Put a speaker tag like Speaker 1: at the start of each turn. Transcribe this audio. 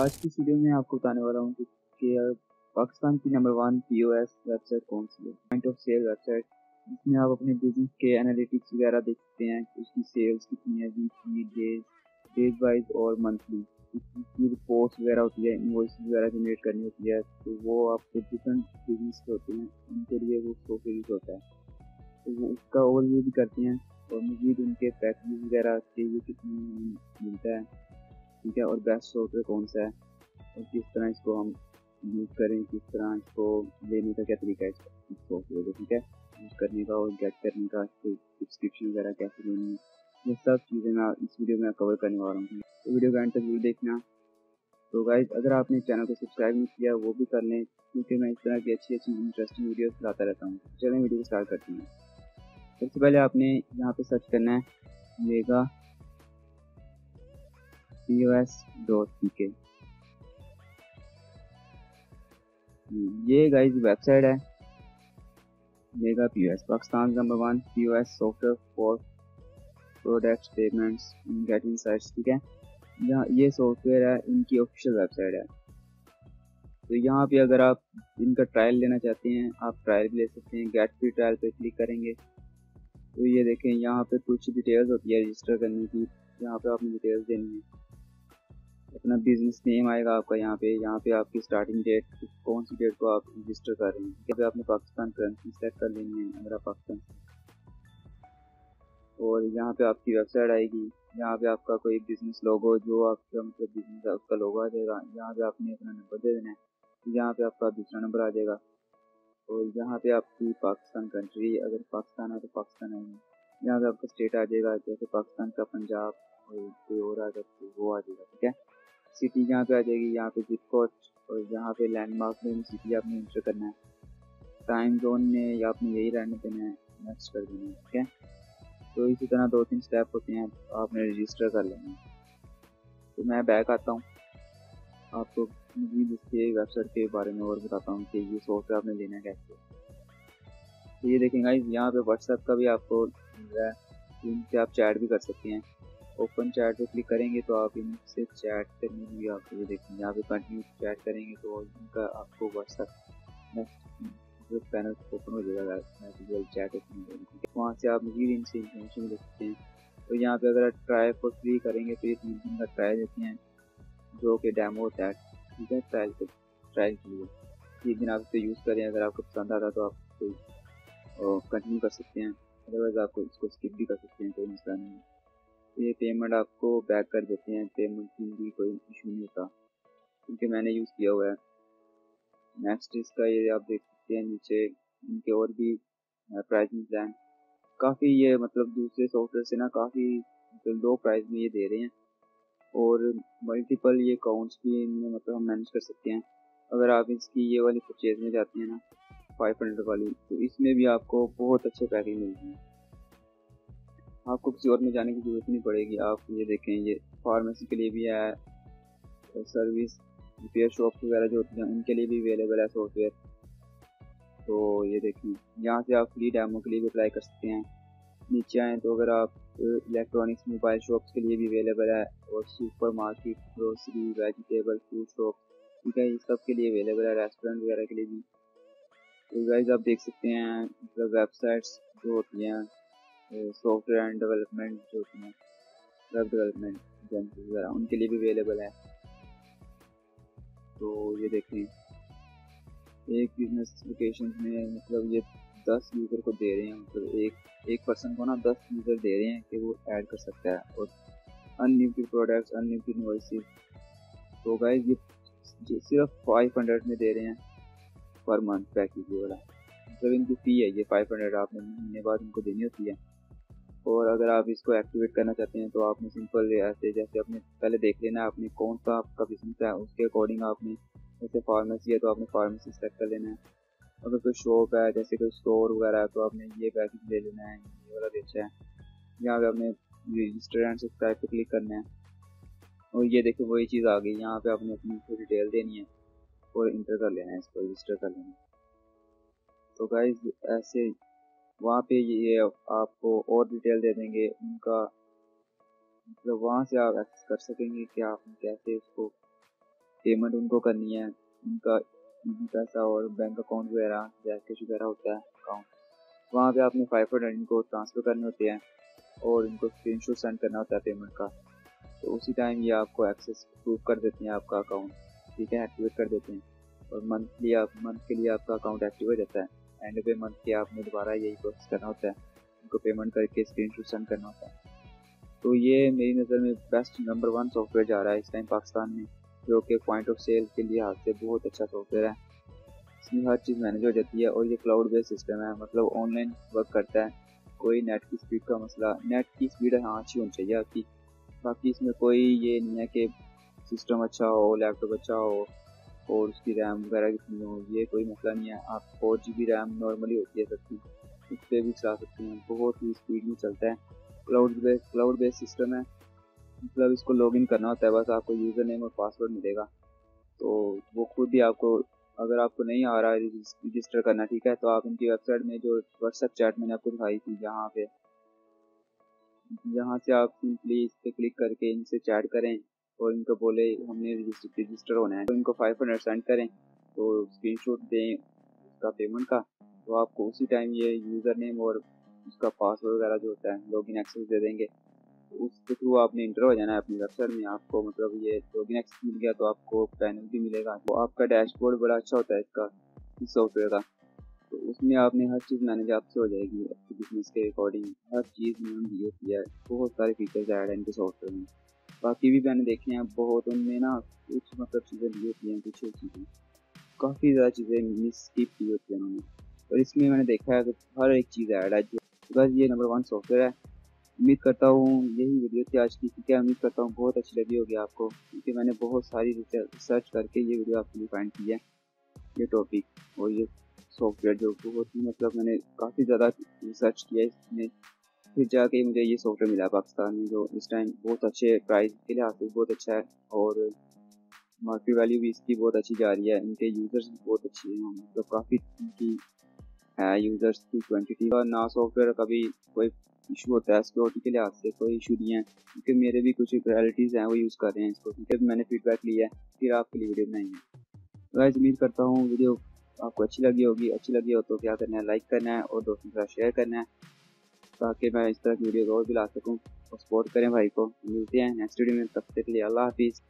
Speaker 1: आज की वीडियो में आपको बताने वाला हूँ कि पाकिस्तान की नंबर 1 पीओएस वेबसाइट कौन सी है। पॉइंट ऑफ सेल वेबसाइट, जिसमें आप अपने बिजनेस के एनालिटिक्स वगैरह देख सकते हैं, उसकी सेल्स कितनी है, वीकली, डेज वाइज और मंथली। उसकी रिपोर्ट्स वगैरह होती है, इनवॉइस वगैरह जनरेट करनी होती है, तो वो आपके डिफरेंट बिजनेस होते हैं उनके लिए वो सॉफ्टवेयर होता है, तो वो उसका ओवरव्यू भी करते हैं और मजीद उनके पैकेज वगैरह के लिए कितनी मिलता है, ठीक है, और बेस्ट सॉफ्टवेयर कौन सा है और किस तरह इसको हम यूज़ करें, किस तरह इसको लेने का क्या तरीका है इस सॉफ्टवेयर को, ठीक है, यूज़ करने का और गेट करने का, सब्सक्रिप्शन वगैरह कैसे लेनी है, ये सब चीज़ें मैं इस वीडियो में कवर करने वाला हूँ। तो वीडियो का एंड तक जरूर देखना। तो गाइज, अगर आपने चैनल को सब्सक्राइब नहीं किया वो भी कर लें, क्योंकि मैं इस तरह की अच्छी इंटरेस्टिंग वीडियोस लाता रहता हूँ। चलें वीडियो को स्टार्ट करते हैं। सबसे पहले आपने यहाँ पे सर्च करना है मेगा POS.pk। ये गाइज वेबसाइट है mega POS, Pakistan number 1 POS software for product payments getting sites, ठीक है। यहाँ ये सॉफ्टवेयर है, इनकी ऑफिशियल वेबसाइट है। तो यहाँ पे अगर आप इनका ट्रायल लेना चाहते हैं, आप ट्रायल भी ले सकते हैं। गेट फ्री ट्रायल पे क्लिक करेंगे तो ये देखें, यहाँ पे कुछ डिटेल्स होती है रजिस्टर करने की। यहाँ पे आपने डिटेल्स देनी है, अपना बिजनेस नेम आएगा आपका, यहाँ पे आपकी स्टार्टिंग डेट, कौन सी डेट को आप रजिस्टर कर रहे हैं। यहाँ पे आपने पाकिस्तान करेंसी सेट कर लेनी है अगर आप पाकिस्तान, और यहाँ पे आपकी वेबसाइट आएगी। यहाँ पे आपका कोई बिजनेस लोगो, जो आपका मतलब बिजनेस है उसका लोगो आ जाएगा। यहाँ पे आपने अपना नंबर दे देना है, यहाँ पे आपका दूसरा नंबर आ जाएगा, और यहाँ पे आपकी पाकिस्तान कंट्री, अगर पाकिस्तान है तो पाकिस्तान आएगी। यहाँ पे आपका स्टेट आ जाएगा, जैसे पाकिस्तान का पंजाब, और कोई और आ जाए तो वो आ जाएगा, ठीक है। सिटी यहाँ पे आ जाएगी, यहाँ पे जिप कोड, और यहाँ पे लैंडमार्क में सिटी आपने इंटर करना है। टाइम जोन में या आपने यही रहने देना है, नेक्स्ट कर देना है, ठीक है। तो इसी तरह 2-3 स्टेप होते हैं, आपने रजिस्टर कर लेना है। तो मैं बैक आता हूँ, आपको मजीद इसके वेबसाइट के बारे में और बताता हूँ कि ये सॉफ्टवेयर आपने लेना है कैसे। तो ये देखें गाइस, यहाँ पे व्हाट्सएप का भी आपको मिल रहा है, इनसे आप चैट भी कर सकते हैं। ओपन चैट पे क्लिक करेंगे तो आप इनसे चैट करने की आपको ये देखें, यहाँ पे कंटिन्यू चैट करेंगे तो इनका आपको व्हाट्सएप पैनल ओपन हो जाएगा, मैसेज चैट ओपन हो जाएगा। वहाँ से आप मजीद इनसे इंफॉर्मेशन ले सकते हैं। तो यहाँ पे अगर ट्रायल को फ्री करेंगे तो ये 3 दिन का ट्रायल देते हैं, जो कि डेमो होता है, ठीक है। ट्रायल के लिए 3 दिन आप इसे यूज़ करें, अगर आपको पसंद आता तो आप कंटिन्यू कर सकते हैं, अदरवाइज आपको इसको स्किप भी कर सकते हैं, कोई मसला नहीं है। तो ये पेमेंट आपको बैक कर देते हैं, पेमेंट की भी कोई इशू नहीं होता, क्योंकि मैंने यूज़ किया हुआ है। नेक्स्ट इसका ये आप देख सकते हैं नीचे, इनके और भी प्राइसिंग प्लान काफ़ी, ये मतलब दूसरे सॉफ्टवेयर से ना काफ़ी मतलब लो प्राइस में ये दे रहे हैं, और मल्टीपल ये अकाउंट्स भी इनमें मतलब हम मैनेज कर सकते हैं। अगर आप इसकी ये वाली परचेज में जाते हैं ना 500 वाली, तो इसमें भी आपको बहुत अच्छे पैकेज मिलते हैं, आपको किसी और में जाने की ज़रूरत नहीं पड़ेगी। आप ये देखें, ये फार्मेसी के लिए भी है, सर्विस रिपेयर शॉप वगैरह जो होती हैं उनके लिए भी अवेलेबल है सॉफ्टवेयर। तो ये देखिए, यहाँ से आप फ्री डेमो के लिए भी अप्लाई कर सकते हैं। नीचे आएँ तो अगर आप इलेक्ट्रॉनिक्स मोबाइल शॉप्स के लिए भी अवेलेबल है, और super market, grocery, vegetable, fruit shop, ठीक है, ये सब के लिए अवेलेबल है, रेस्टोरेंट वगैरह के लिए भी। तो गाइस आप देख सकते हैं, मतलब वेबसाइट्स जो होती हैं सॉफ्टवेयर एंड डेवलपमेंट जो होती हैं, वेब डेवलपमेंट एजेंसी वगैरह, उनके लिए भी अवेलेबल है। तो ये देखें, एक बिजनेस लोकेशन में मतलब ये 10 यूज़र को दे रहे हैं, मतलब एक पर्सन को ना 10 यूज़र दे रहे हैं कि वो ऐड कर सकता है, और अनलिमिटेड प्रोडक्ट्स, अनलिमिटेड इनवॉइसेस। तो गाइस ये सिर्फ 500 में दे रहे हैं पर मंथ पैकेज वाला, मतलब इनकी फ़ी है ये 500, आपने महीने बाद इनको देनी होती है। और अगर आप इसको एक्टिवेट करना चाहते हैं तो आपने सिंपल ऐसे, जैसे आपने पहले देख लेना आपने कौन सा आपका बिजनेस है, उसके अकॉर्डिंग आपने, जैसे फार्मेसी है तो आपने फार्मेसी सेलेक्ट कर लेना है। अगर कोई शॉप है, जैसे कोई स्टोर वगैरह है, तो आपने ये पैकेज ले लेना है, ये वाला बेचा है। यहाँ पे आपने रजिस्टर एंड सब्सक्राइब पे क्लिक करना है, और ये देखो वही चीज़ आ गई। यहाँ पे आपने अपनी डिटेल देनी है और इंटर कर लेना है, इसको रजिस्टर कर लेना है। तो गाइज ऐसे वहाँ पे ये आपको और डिटेल दे देंगे उनका, मतलब वहाँ से आप एक्सेस कर सकेंगे कि आपने कैसे उसको पेमेंट उनको करनी है, उनका पैसा और बैंक अकाउंट वगैरह कैश वगैरह होता है अकाउंट, वहाँ पे आपने 500 इनको ट्रांसफ़र करने होते हैं और इनको स्क्रीनशॉट सेंड करना होता है पेमेंट का। तो उसी टाइम ये आपको एक्सेस प्रूव कर देते हैं आपका अकाउंट, ठीक है, एक्टिवेट कर देते हैं। और मंथ के लिए आपका अकाउंट एक्टिव हो जाता है। एंड पे मंथ के आपने दोबारा यही प्रोसेस करना होता है, उनको पेमेंट करके स्क्रीनशॉट सेंड करना होता है। तो ये मेरी नज़र में बेस्ट नंबर 1 सॉफ्टवेयर जा रहा है इस टाइम पाकिस्तान में, जो कि पॉइंट ऑफ सेल के लिहाज से बहुत अच्छा सॉफ्टवेयर है। इसमें हर चीज़ मैनेज हो जाती है और ये क्लाउड बेस्ड सिस्टम है, मतलब ऑनलाइन वर्क करता है। कोई नेट की स्पीड का मसला, नेट की स्पीड हाँ अच्छी होनी चाहिए आपकी, बाकी इसमें कोई ये नहीं है कि सिस्टम अच्छा हो, लैपटॉप अच्छा हो और उसकी रैम वगैरह कितनी हो, ये कोई मसला नहीं है। आप 4 GB रैम नॉर्मली होती है सबकी, उस पर भी चला सकते हैं, बहुत ही स्पीड में चलता है। क्लाउड बेस्ड सिस्टम है, मतलब इसको लॉगिन करना होता है, बस आपको यूज़र नेम और पासवर्ड मिलेगा, तो वो खुद ही आपको, अगर आपको नहीं आ रहा है रजिस्टर करना, ठीक है, तो आप इनकी वेबसाइट में जो व्हाट्सएप चैट मैंने आपको दिखाई थी यहाँ से आप सिंपली इस पर क्लिक करके इनसे चैट करें और इनको बोले हमने रजिस्टर होना है, तो इनको 500 सेंड करें, तो स्क्रीनशॉट दें उसका पेमेंट का, तो आपको उसी टाइम ये यूज़र नेम और उसका पासवर्ड वगैरह जो होता है लॉगिन एक्सेस दे देंगे। उसके थ्रू आपने इंटर हो जाना है अपनी वेबसाइट में। आपको मतलब ये लॉगिन एक्सेस मिल गया तो आपको पैनल भी मिलेगा, तो आपका डैशबोर्ड बड़ा अच्छा होता है इस सॉफ्टवेयर का, तो उसमें आपने हर चीज़ मैनेज आपसे हो जाएगी, आपके बिजनेस के अकॉर्डिंग हर चीज़ में दी होती है। बहुत सारे फीचर्स ऐड हैं इनके सॉफ्टवेयर में, बाकी भी मैंने देखे हैं बहुत, उनमें ना कुछ मतलब चीज़ें दी होती हैं, कुछ चीज़ें काफ़ी ज़्यादा चीज़ें मिस स्किप की होती हैं उन्होंने, और इसमें मैंने देखा है कि हर एक चीज़ ऐड है। बस ये नंबर 1 सॉफ्टवेयर है। उम्मीद करता हूँ यही वीडियो थी आज की, ठीक है, उम्मीद करता हूँ बहुत अच्छी लगी होगी आपको, क्योंकि मैंने बहुत सारी रिसर्च करके ये वीडियो आपके लिए फाइंड की है, ये टॉपिक और ये सॉफ्टवेयर जो बहुत ही मतलब मैंने काफ़ी ज़्यादा रिसर्च किया है इसमें, फिर जाके मुझे ये सॉफ्टवेयर मिला पाकिस्तान में, जो इस टाइम बहुत अच्छे प्राइस के लिहाज से बहुत अच्छा है और मार्केट वैल्यू भी इसकी बहुत अच्छी जा रही है। इनके यूज़र्स भी बहुत अच्छे हैं, मतलब काफ़ी इनकी है यूज़र्स की क्वान्टिटी, और ना सॉफ्टवेयर का भी कोई इशू होता है सिक्योरिटी के लिहाज से, कोई इशू नहीं है, क्योंकि मेरे भी कुछ रिलेटिव्स हैं वो यूज़ कर रहे हैं इसको, ठीक है, मैंने फीडबैक लिया है, फिर आपके लिए वीडियो बनाई है। गाइस उम्मीद करता हूँ वीडियो आपको अच्छी लगी होगी, अच्छी लगी हो तो क्या करना है, लाइक करना है और दोस्तों के साथ शेयर करना है, ताकि मैं इस तरह की वीडियो और भी ला सकूँ, और सपोर्ट करें भाई को। मिलते हैं नेक्स्ट वीडियो में, तब तक के लिए अल्लाह हाफिज़।